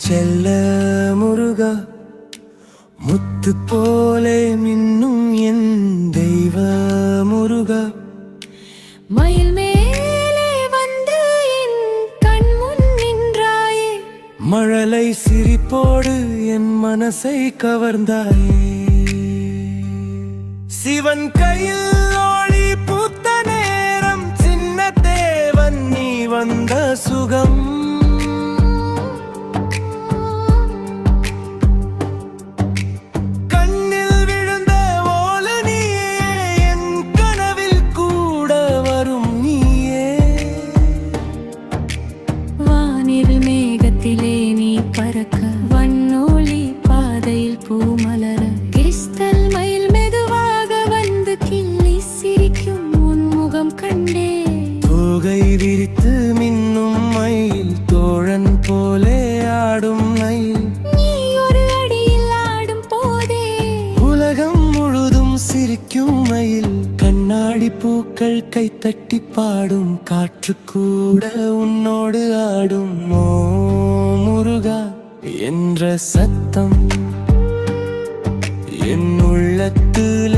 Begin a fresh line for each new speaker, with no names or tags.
செல்ல முருகா, முத்து போலே மின்னும் என் தெய்வ முருகா,
மயில் மேலே வந்து என் கண் முன் நின்றாயே,
மழலை சிரிப்போடு என் மனசை கவர்ந்தாயே. சிவன் கையில் ஒளி பூத்த நேரம், சின்ன தேவன் நீ வந்த சுகம், கண்ணில் விழுந்த ஓல நீயே, என் கனவில் கூட வரும் நீயே.
வானில் மேகத்திலே நீ பறக்க, வண்ணொளி பாதையில் பூமலர, கிறிஸ்தல் மயில் மெதுவாக வந்து கிள்ளி சிரிக்கும் உன்முகம் கண்டே.
தோகை விரித்து மின்னும் மயில், தோழன் போலே ஆடும் மயில்,
நீ ஒரு அடியில் ஆடும் போதே
உலகம் முழுதும் சிரிக்கும் மயில், கண்ணாடி பூக்கள் கைத்தட்டி பாடும், காற்று கூட உன்னோடு ஆடும். ஓ முருகா என்ற சத்தம் என் உள்ளத்தில்